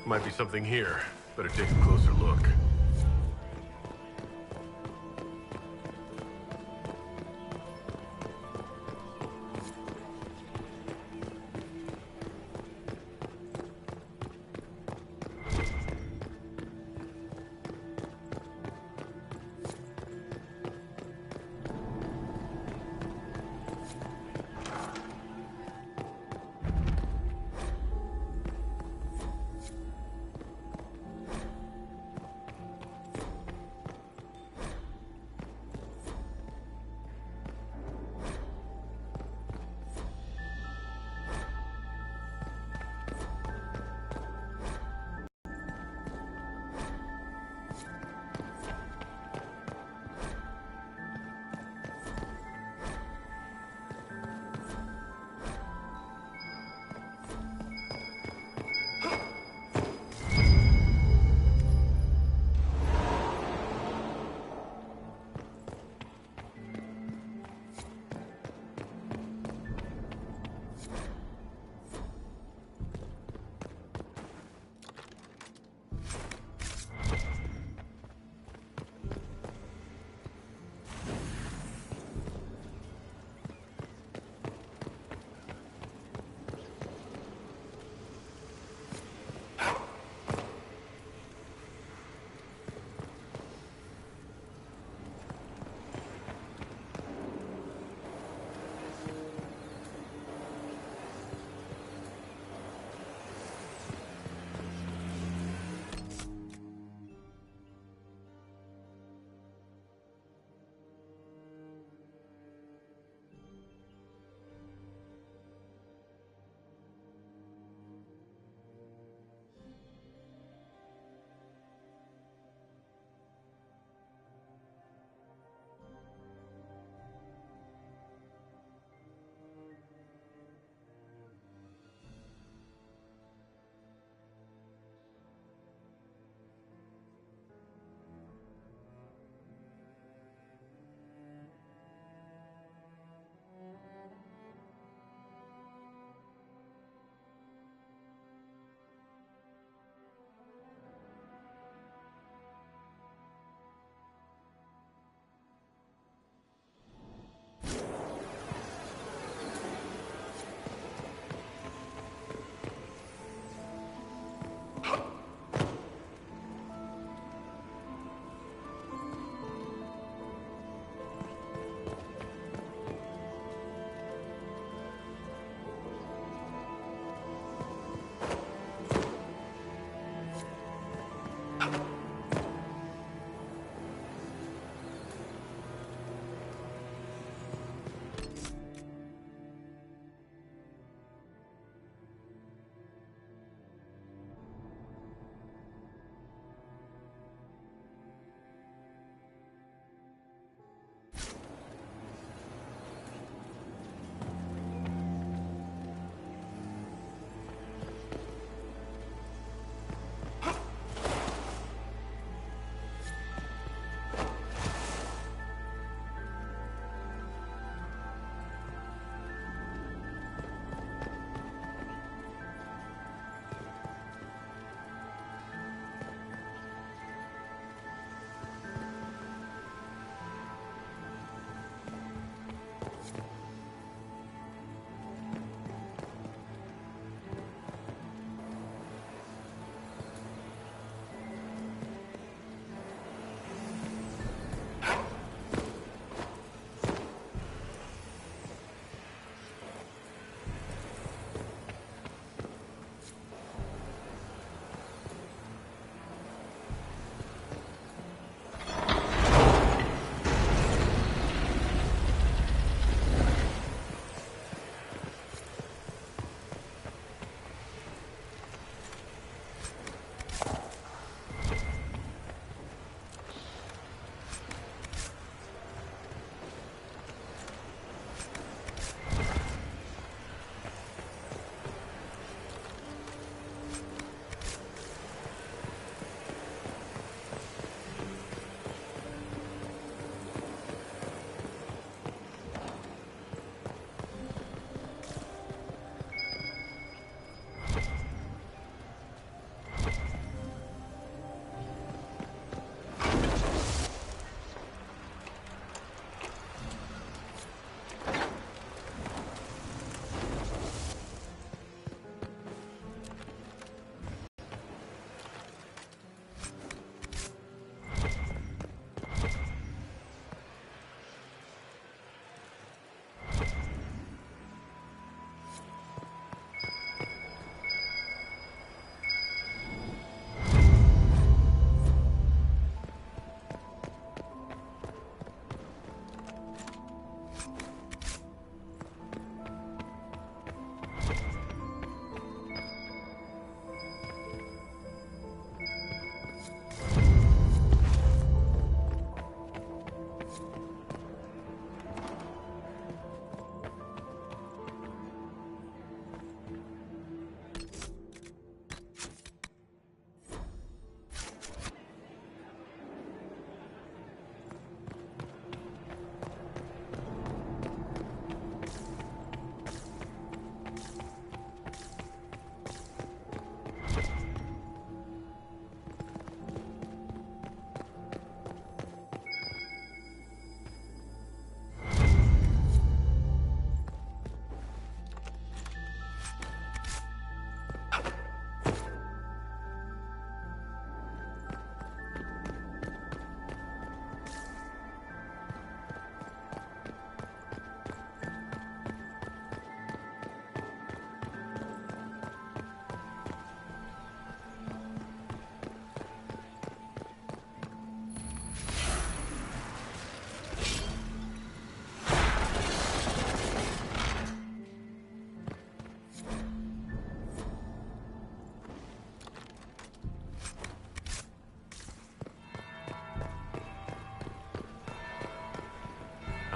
Might be something here. Better take a closer look.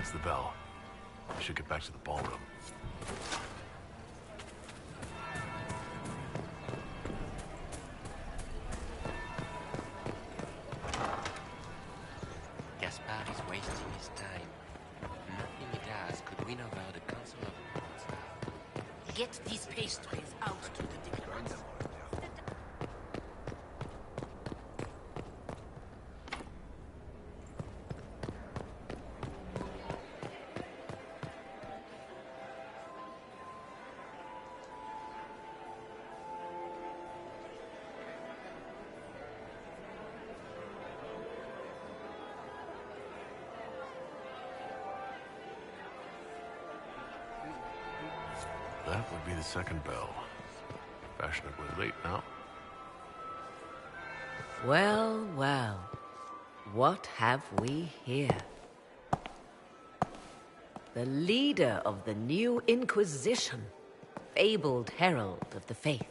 That's the bell. I should get back to the ballroom. Gaspard is wasting his time. Nothing he does could win over the Council of Monsters. Get these pastries out to the diplomats. That would be the second bell. Fashionably late now. Well, well. What have we here? The leader of the new Inquisition, fabled herald of the faith.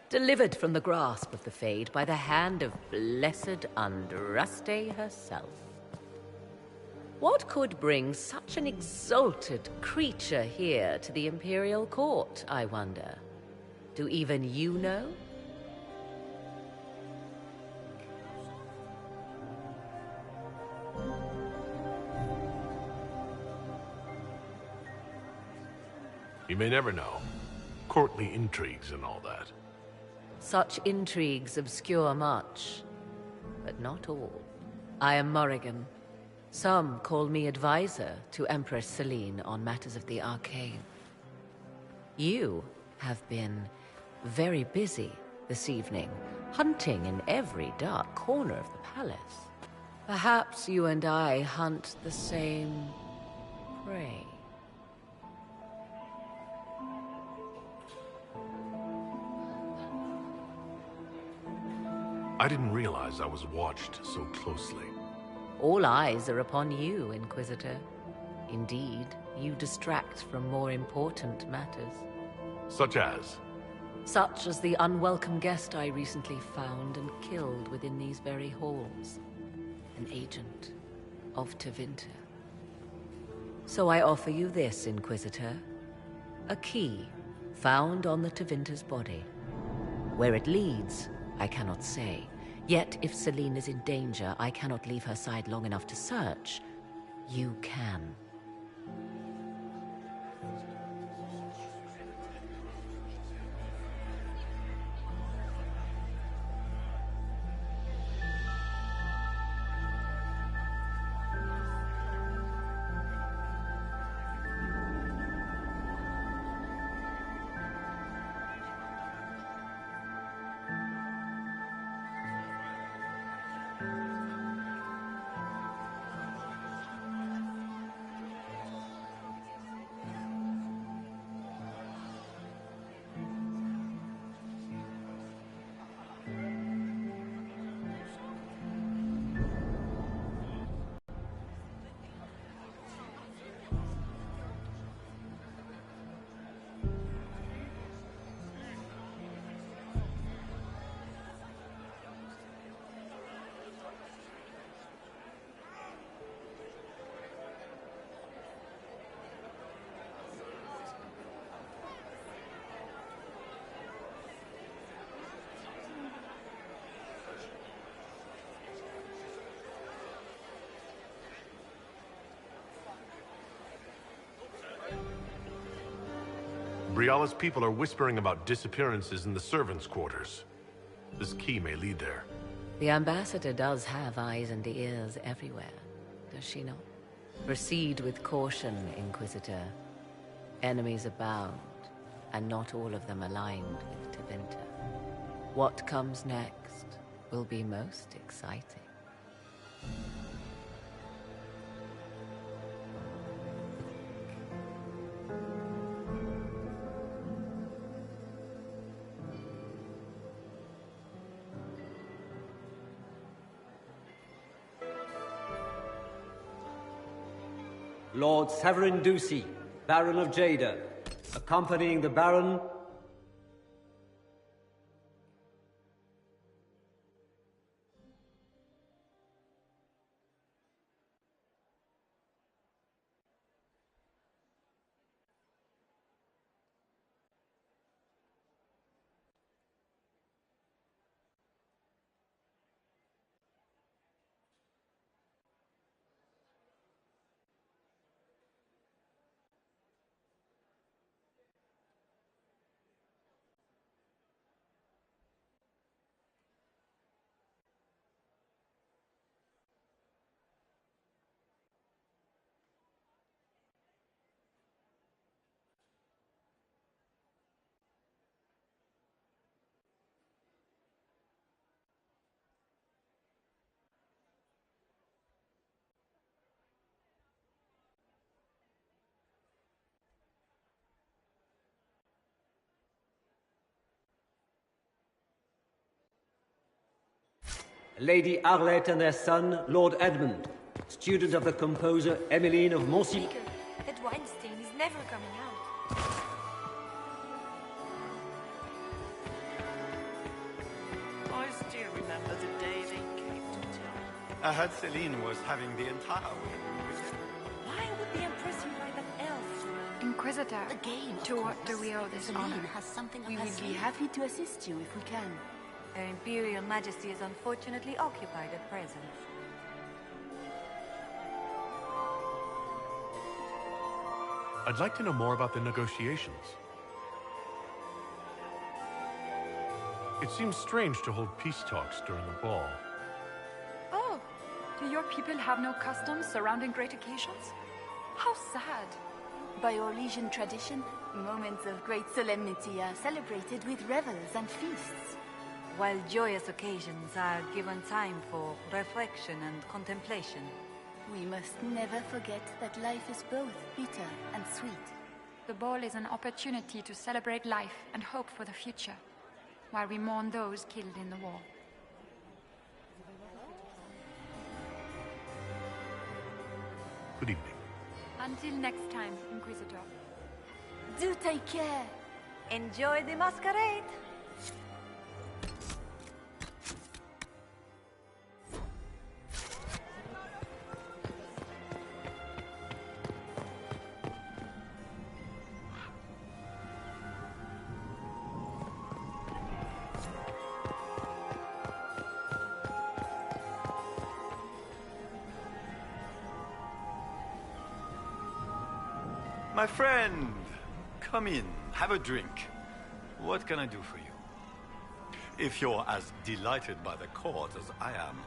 Delivered from the grasp of the Fade by the hand of blessed Andraste herself. What could bring such an exalted creature here to the Imperial Court, I wonder? Do even you know? You may never know. Courtly intrigues and all that. Such intrigues obscure much, but not all. I am Morrigan. Some call me advisor to Empress Celine on matters of the arcane. You have been very busy this evening, hunting in every dark corner of the palace. Perhaps you and I hunt the same prey. I didn't realize I was watched so closely. All eyes are upon you, Inquisitor. Indeed, you distract from more important matters. Such as? Such as the unwelcome guest I recently found and killed within these very halls. An agent of Tevinter. So I offer you this, Inquisitor. A key found on the Tevinter's body. Where it leads, I cannot say. Yet, if Celine is in danger, I cannot leave her side long enough to search. You can. Briala's people are whispering about disappearances in the servants' quarters. This key may lead there. The ambassador does have eyes and ears everywhere, does she not? Proceed with caution, Inquisitor. Enemies abound, and not all of them aligned with Tevinter. What comes next will be most exciting. Lord Severin Ducey, Baron of Jada, accompanying the Baron Lady Arlette and their son, Lord Edmund, student of the composer Emmeline of Montcy. Speaker, that Weinstein is never coming out. I still remember the day they came to town. I heard Celine was having the entire week. Why would the Empress invite that elf? Inquisitor, Again, to what do we owe this Celine honor? has something We up her will be sleeve. happy to assist you if we can. Her Imperial Majesty is unfortunately occupied at present. I'd like to know more about the negotiations. It seems strange to hold peace talks during a ball. Oh, do your people have no customs surrounding great occasions? How sad. By Orlesian tradition, moments of great solemnity are celebrated with revels and feasts. While joyous occasions are given time for reflection and contemplation. We must never forget that life is both bitter and sweet. The ball is an opportunity to celebrate life and hope for the future, while we mourn those killed in the war. Good evening. Until next time, Inquisitor. Do take care! Enjoy the masquerade! My friend, come in, have a drink. What can I do for you? If you're as delighted by the court as I am,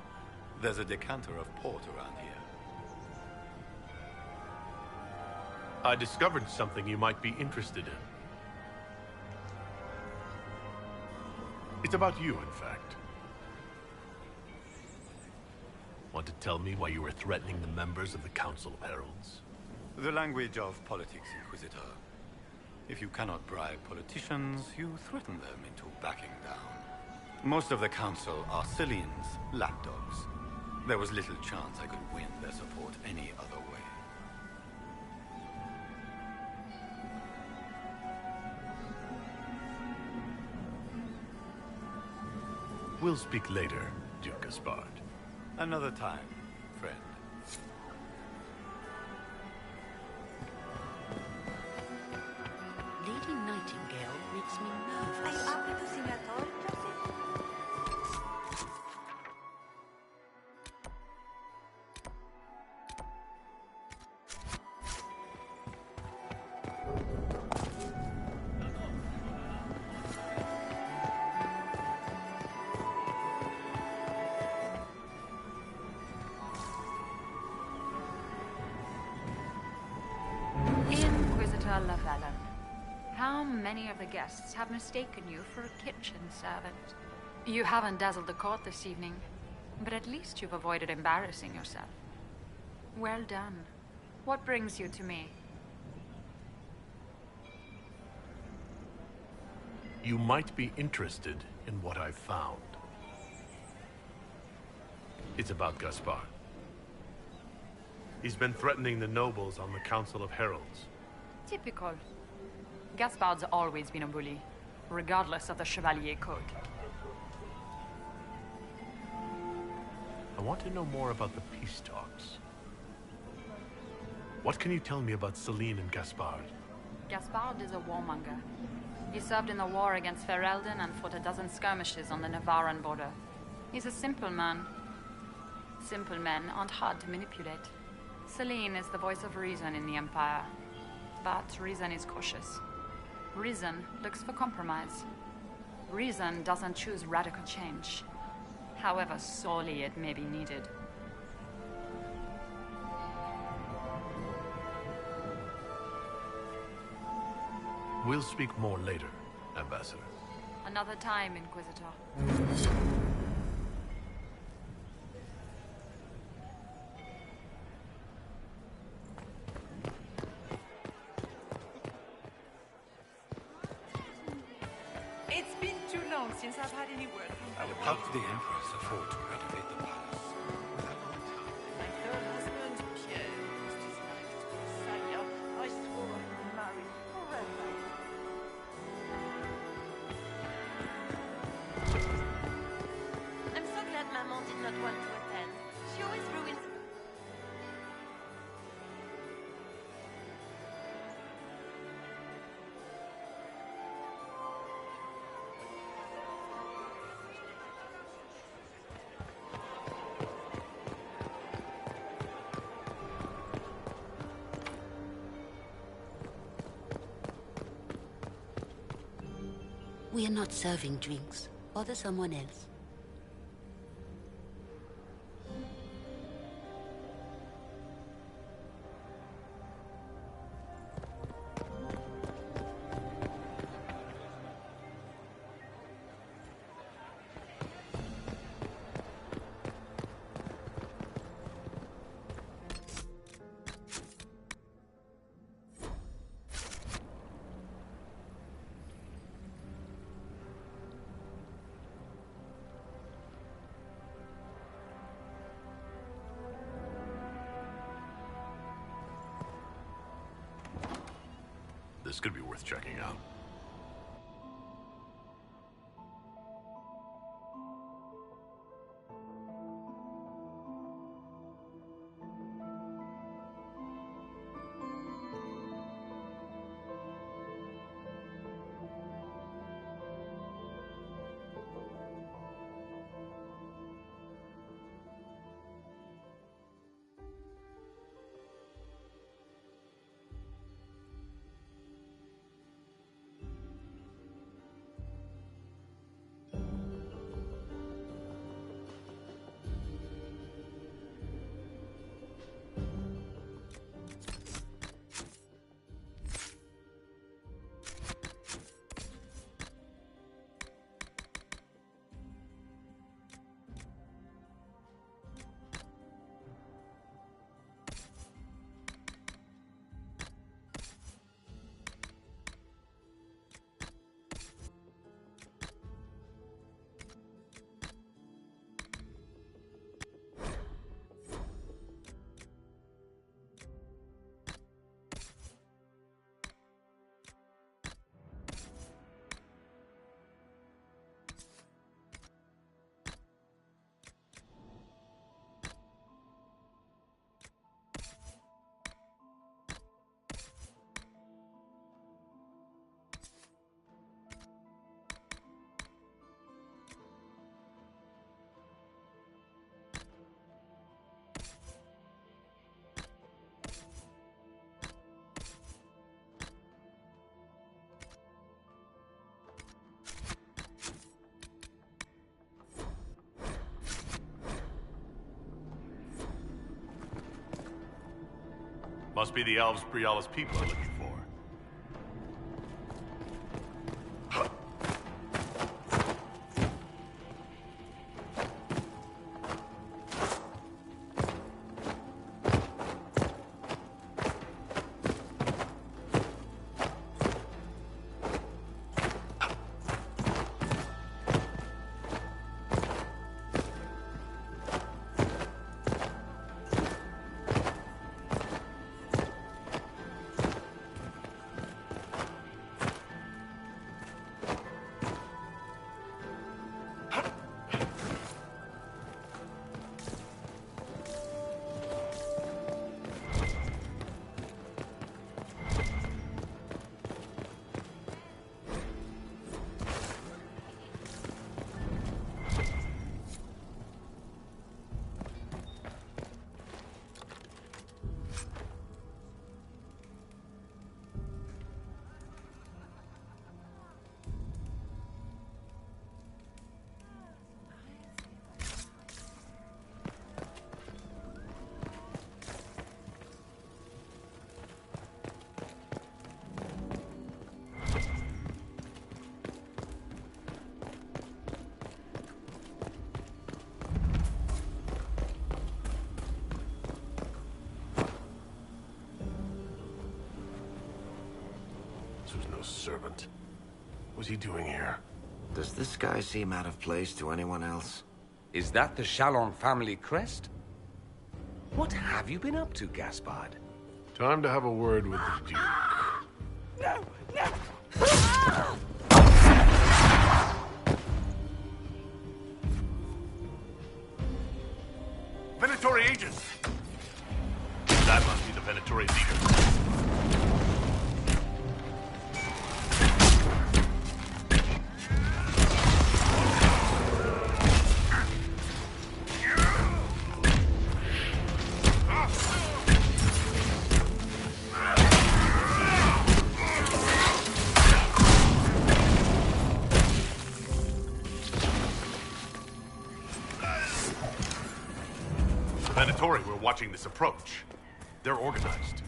there's a decanter of port around here. I discovered something you might be interested in. It's about you, in fact. Want to tell me why you were threatening the members of the Council of Heralds? The language of politics, Inquisitor. If you cannot bribe politicians, you threaten them into backing down. Most of the Council are Celine's lapdogs. There was little chance I could win their support any other way. We'll speak later, Duke Gaspard. Another time, friend. Lady Nightingale makes me Are you nervous. happy to see me at all, Joseph? Inquisitor Lavalin, how many of the guests have mistaken you for a kitchen servant? You haven't dazzled the court this evening, but at least you've avoided embarrassing yourself. Well done. What brings you to me? You might be interested in what I've found. It's about Gaspard. He's been threatening the nobles on the Council of Heralds. Typical. Gaspard's always been a bully, regardless of the Chevalier Code. I want to know more about the peace talks. What can you tell me about Celine and Gaspard? Gaspard is a warmonger. He served in the war against Ferelden and fought a dozen skirmishes on the Navarran border. He's a simple man. Simple men aren't hard to manipulate. Celine is the voice of reason in the Empire. But reason is cautious. Reason looks for compromise. Reason doesn't choose radical change, however sorely it may be needed. We'll speak more later, Ambassador. Another time, Inquisitor. It's been too long since I've had any word from I would help the Empress afford to renovate the palace. my third husband, Pierre, lost his life to Versailles. I swore I would marry forever. I'm so glad Maman did not want to attend. She always ruins... We are not serving drinks. Bother someone else. This could be worth checking out. Must be the elves Briala's people are looking for. This was no servant. What was he doing here? Does this guy seem out of place to anyone else? Is that the Shalon family crest? What have you been up to, Gaspard? Time to have a word with the Duke. No! No! Venatori agents! That must be the Venatori leader. Venatori were watching this approach. They're organized.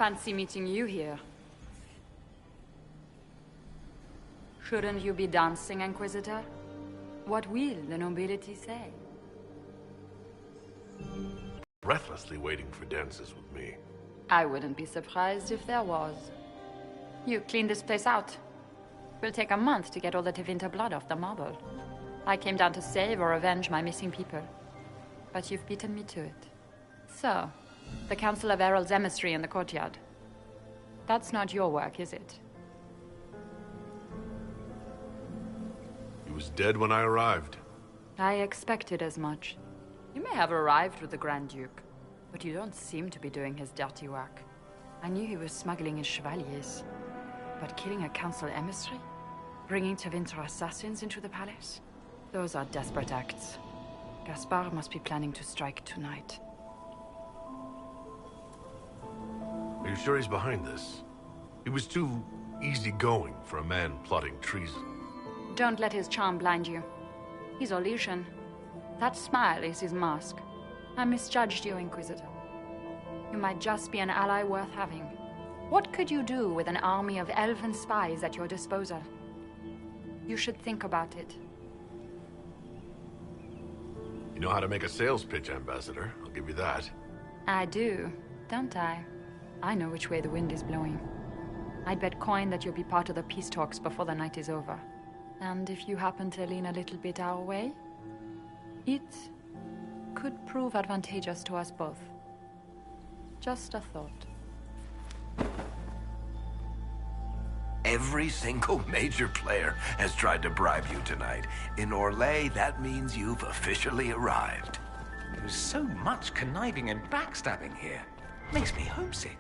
Fancy meeting you here. Shouldn't you be dancing, Inquisitor? What will the nobility say? Breathlessly waiting for dances with me. I wouldn't be surprised if there was. You cleaned this place out. Will take a month to get all the Tevinter blood off the marble. I came down to save or avenge my missing people. But you've beaten me to it. So, the Council of Herald's emissary in the courtyard. That's not your work, is it? He was dead when I arrived. I expected as much. You may have arrived with the Grand Duke, but you don't seem to be doing his dirty work. I knew he was smuggling his chevaliers. But killing a council emissary? Bringing Tevinter assassins into the palace? Those are desperate acts. Gaspard must be planning to strike tonight. Are you sure he's behind this? He was too easygoing for a man plotting treason. Don't let his charm blind you. He's Orlesian. That smile is his mask. I misjudged you, Inquisitor. You might just be an ally worth having. What could you do with an army of elven spies at your disposal? You should think about it. You know how to make a sales pitch, Ambassador. I'll give you that. I do, don't I? I know which way the wind is blowing. I'd bet coin that you'll be part of the peace talks before the night is over. And if you happen to lean a little bit our way, it could prove advantageous to us both. Just a thought. Every single major player has tried to bribe you tonight. In Orlais, that means you've officially arrived. There's so much conniving and backstabbing here. Makes me homesick.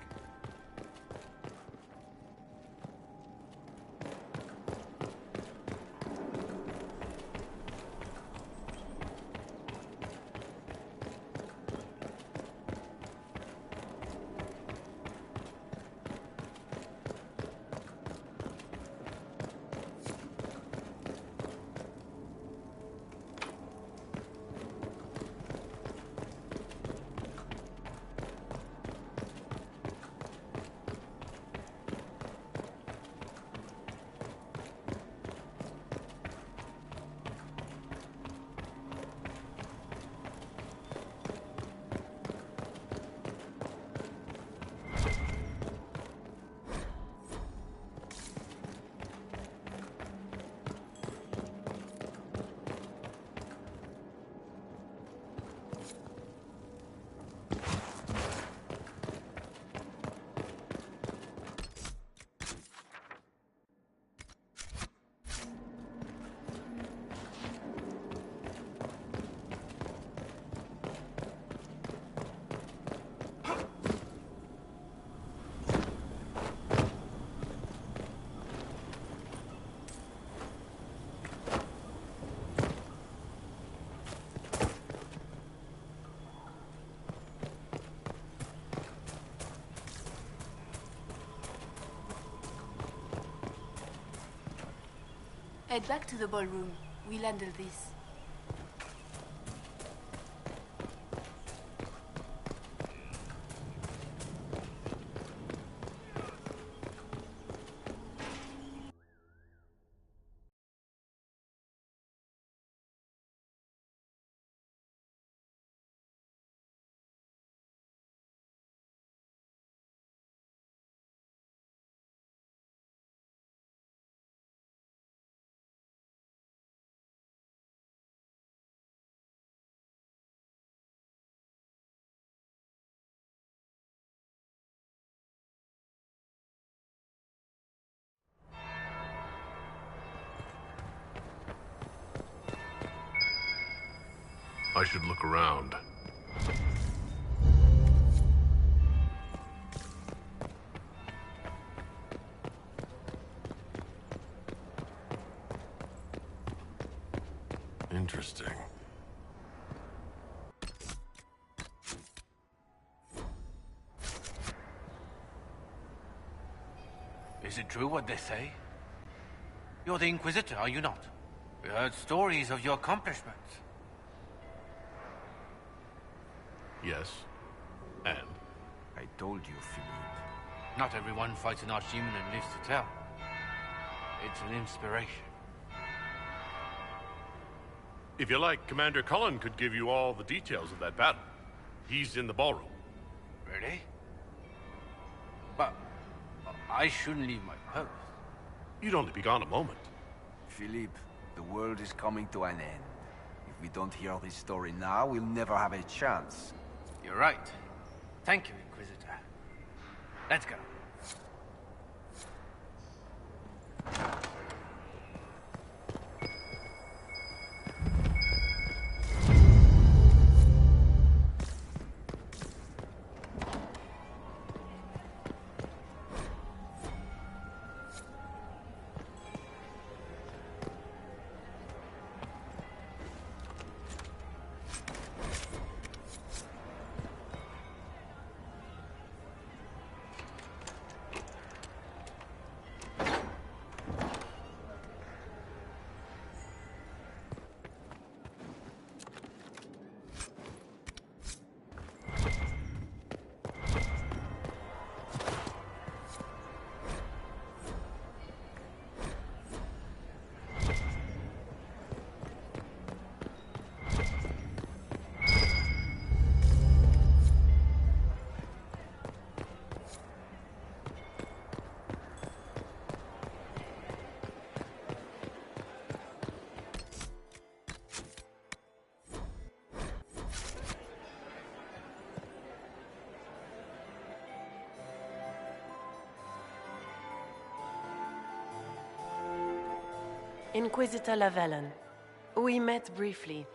Head back to the ballroom. We'll handle this. I should look around. Interesting. Is it true what they say? You're the Inquisitor, are you not? We heard stories of your accomplishments. Yes. And? I told you, Philippe. Not everyone fights an archdemon and lives to tell. It's an inspiration. If you like, Commander Cullen could give you all the details of that battle. He's in the ballroom. Really? But I shouldn't leave my post. You'd only be gone a moment. Philippe, the world is coming to an end. If we don't hear this story now, we'll never have a chance. You're right. Thank you, Inquisitor. Let's go. Inquisitor Lavalin. We met briefly.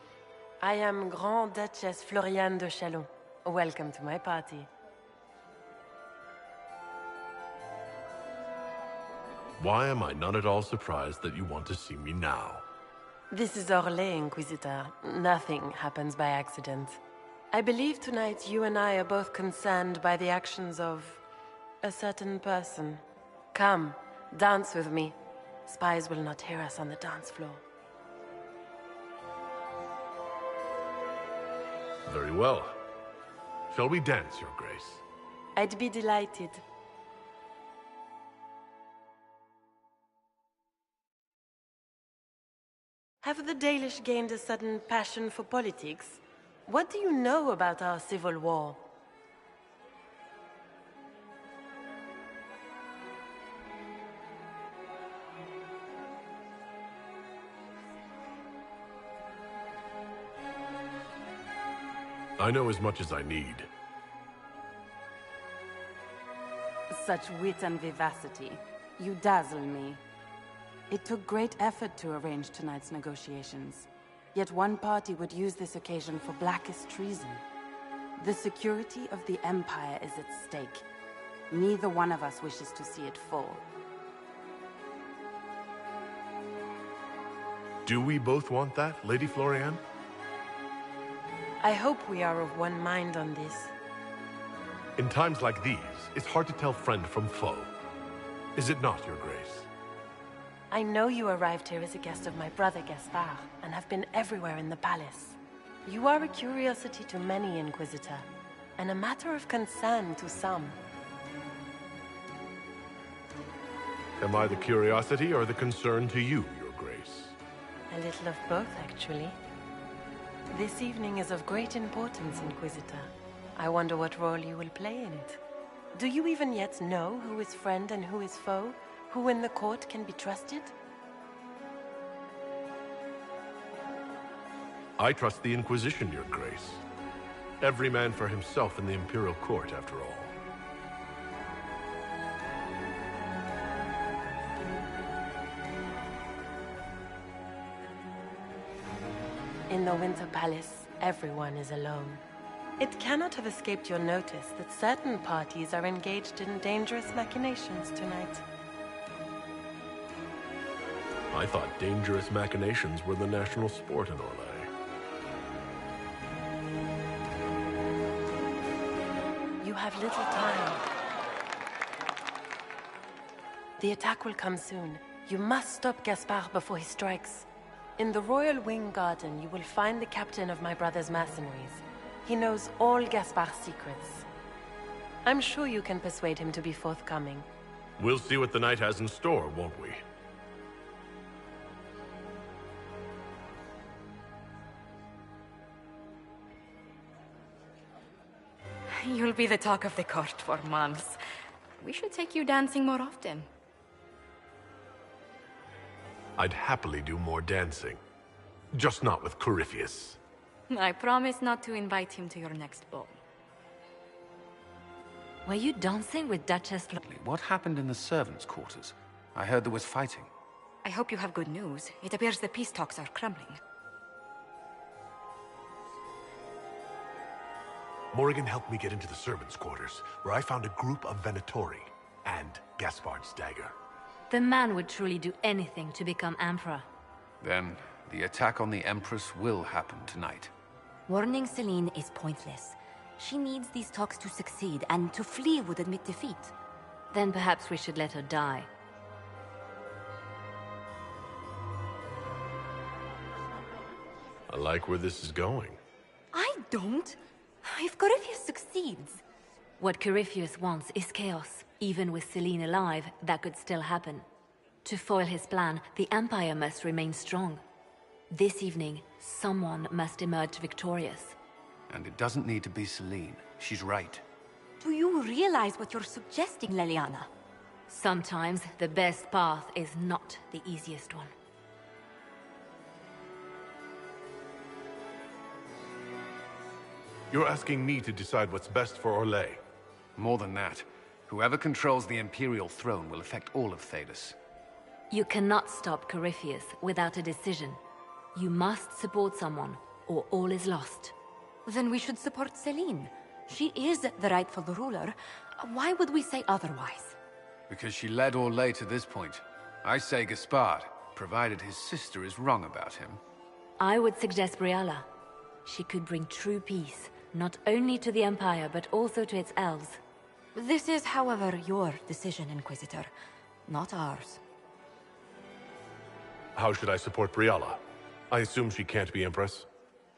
I am Grand Duchess Floriane de Chalon. Welcome to my party. Why am I not at all surprised that you want to see me now? This is Orlais, Inquisitor. Nothing happens by accident. I believe tonight you and I are both concerned by the actions of a certain person. Come, dance with me. Spies will not hear us on the dance floor. Very well. Shall we dance, Your Grace? I'd be delighted. Have the Dalish gained a sudden passion for politics? What do you know about our civil war? I know as much as I need. Such wit and vivacity. You dazzle me. It took great effort to arrange tonight's negotiations. Yet one party would use this occasion for blackest treason. The security of the Empire is at stake. Neither one of us wishes to see it fall. Do we both want that, Lady Floriane? I hope we are of one mind on this. In times like these, it's hard to tell friend from foe. Is it not, Your Grace? I know you arrived here as a guest of my brother Gaspard, and have been everywhere in the palace. You are a curiosity to many, Inquisitor, and a matter of concern to some. Am I the curiosity or the concern to you, Your Grace? A little of both, actually. This evening is of great importance, Inquisitor. I wonder what role you will play in it. Do you even yet know who is friend and who is foe? Who in the court can be trusted? I trust the Inquisition, Your Grace. Every man for himself in the Imperial Court, after all. In the Winter Palace, everyone is alone. It cannot have escaped your notice that certain parties are engaged in dangerous machinations tonight. I thought dangerous machinations were the national sport in Orlais. You have little time. The attack will come soon. You must stop Gaspard before he strikes. In the Royal Wing Garden, you will find the captain of my brother's mercenaries. He knows all Gaspard's secrets. I'm sure you can persuade him to be forthcoming. We'll see what the night has in store, won't we? You'll be the talk of the court for months. We should take you dancing more often. I'd happily do more dancing. Just not with Corypheus. I promise not to invite him to your next ball. Were you dancing with Duchess What happened in the servants' quarters? I heard there was fighting. I hope you have good news. It appears the peace talks are crumbling. Morrigan helped me get into the servants' quarters, where I found a group of Venatori and Gaspard's dagger. The man would truly do anything to become Emperor. Then, the attack on the Empress will happen tonight. Warning Celine is pointless. She needs these talks to succeed, and to flee would admit defeat. Then perhaps we should let her die. I like where this is going. I don't. If Corypheus succeeds... What Corypheus wants is chaos. Even with Celine alive, that could still happen. To foil his plan, the Empire must remain strong. This evening, someone must emerge victorious. And it doesn't need to be Celine. She's right. Do you realize what you're suggesting, Leliana? Sometimes the best path is not the easiest one. You're asking me to decide what's best for Orlais. More than that, whoever controls the Imperial throne will affect all of Thedas. You cannot stop Corypheus without a decision. You must support someone, or all is lost. Then we should support Celine. She is the rightful ruler. Why would we say otherwise? Because she led Orlais to this point. I say Gaspard, provided his sister is wrong about him. I would suggest Briala. She could bring true peace, not only to the Empire, but also to its elves. This is, however, your decision, Inquisitor, not ours. How should I support Briala? I assume she can't be Empress?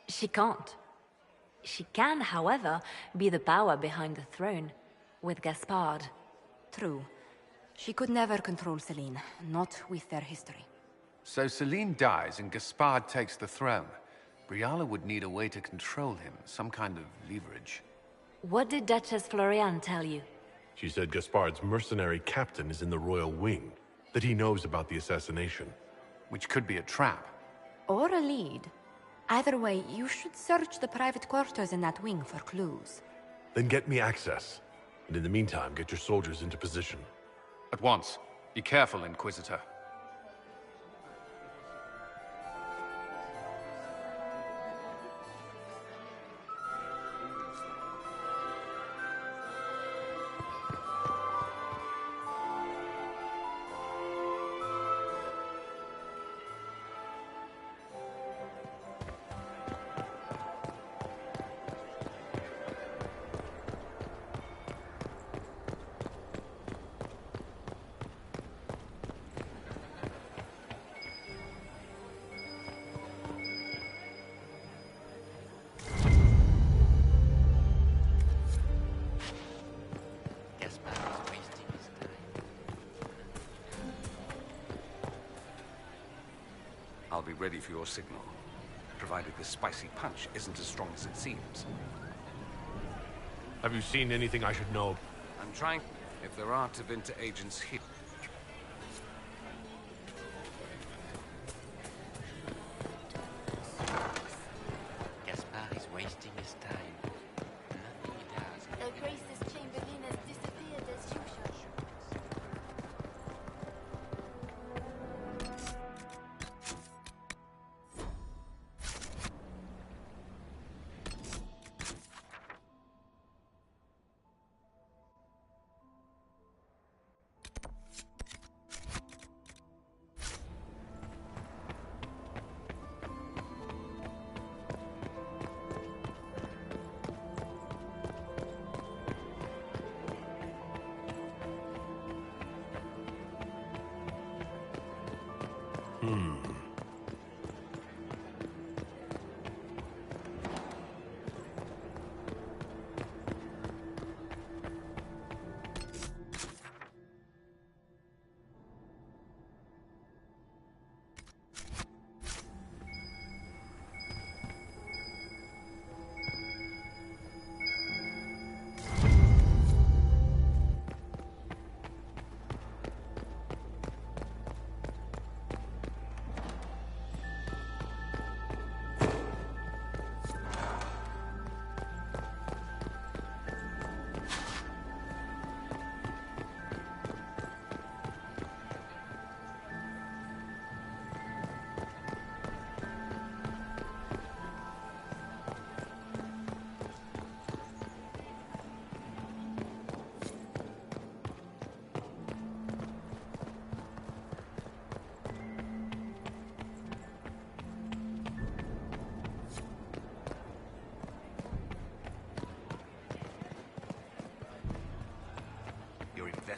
She can't. She can, however, be the power behind the throne, with Gaspard. True. She could never control Celine, not with their history. So Celine dies and Gaspard takes the throne. Briala would need a way to control him, some kind of leverage. What did Duchess Floriane tell you? She said Gaspard's mercenary captain is in the royal wing, that he knows about the assassination. Which could be a trap. Or a lead. Either way, you should search the private quarters in that wing for clues. Then get me access. And in the meantime, get your soldiers into position. At once. Be careful, Inquisitor. I'll be ready for your signal, provided this spicy punch isn't as strong as it seems. Have you seen anything I should know? I'm trying. If there are Tevinter agents here... Gaspard is wasting his time. Nothing he does. The Grace's Chamberlain has disappeared as usual.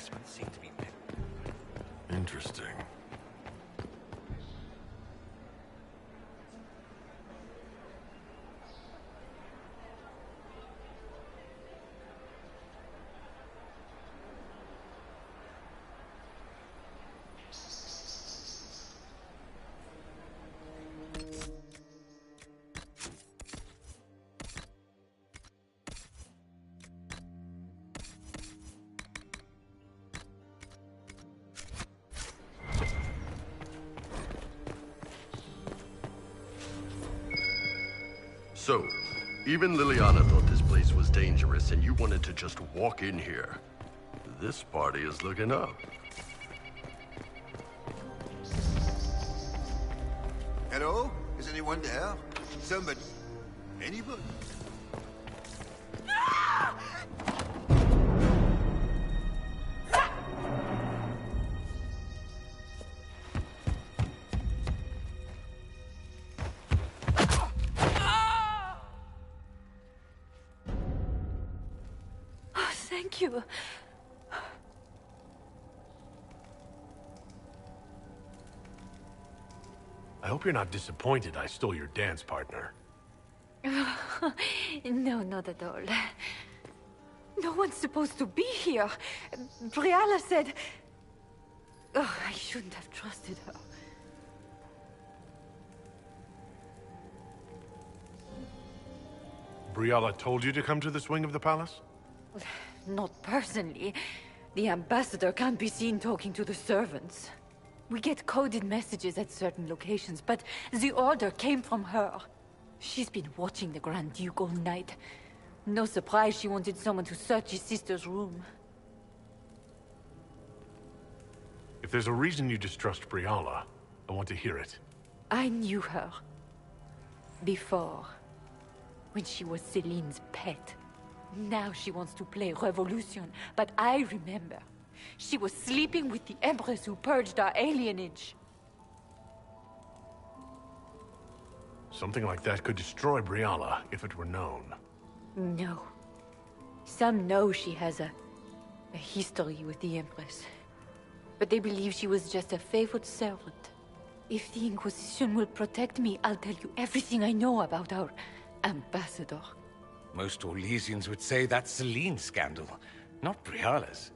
specimens seem to be... Interesting. So, even Liliana thought this place was dangerous and you wanted to just walk in here. This party is looking up. Hello? Is anyone there? Somebody? Anybody? Thank you. I hope you're not disappointed I stole your dance partner. No, not at all. No one's supposed to be here. Briala said... Oh, I shouldn't have trusted her. Briala told you to come to this wing of the palace? Not personally. The ambassador can't be seen talking to the servants. We get coded messages at certain locations, but the order came from her. She's been watching the Grand Duke all night. No surprise she wanted someone to search his sister's room. If there's a reason you distrust Briala, I want to hear it. I knew her. Before. When she was Celine's pet. Now she wants to play revolution, but I remember. She was sleeping with the Empress who purged our alienage. Something like that could destroy Briala if it were known. No. Some know she has a history with the Empress. But they believe she was just a favored servant. If the Inquisition will protect me, I'll tell you everything I know about our ambassador. Most Orlesians would say that's Celine's scandal, not Briala's.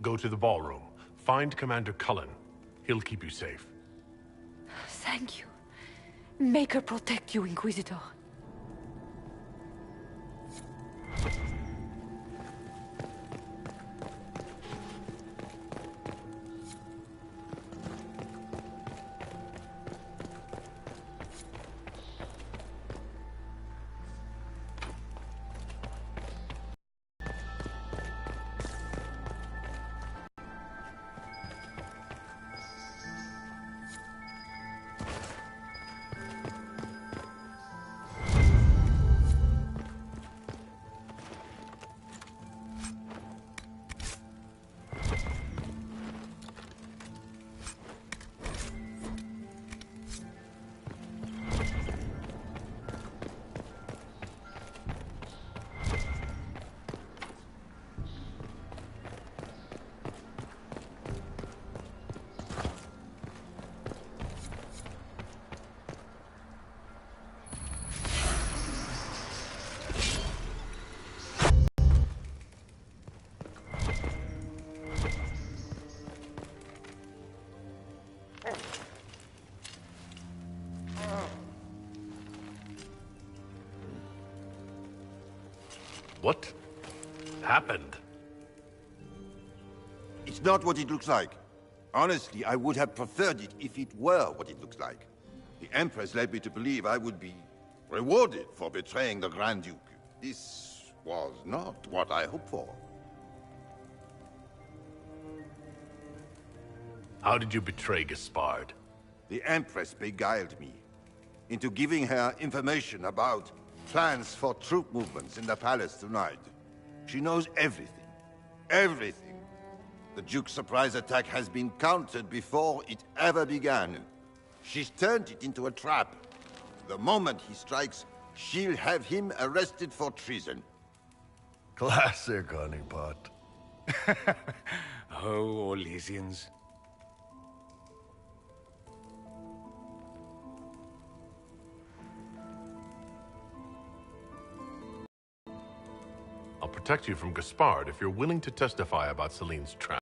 Go to the ballroom. Find Commander Cullen. He'll keep you safe. Thank you. Make her protect you, Inquisitor. What happened? It's not what it looks like. Honestly, I would have preferred it if it were what it looks like. The Empress led me to believe I would be rewarded for betraying the Grand Duke. This was not what I hoped for. How did you betray Gaspard? The Empress beguiled me into giving her information about plans for troop movements in the palace tonight. She knows everything. Everything. The Duke's surprise attack has been countered before it ever began. She's turned it into a trap. The moment he strikes, she'll have him arrested for treason. Classic, honeypot. Oh, Orlesians. I'll protect you from Gaspard if you're willing to testify about Celine's trap.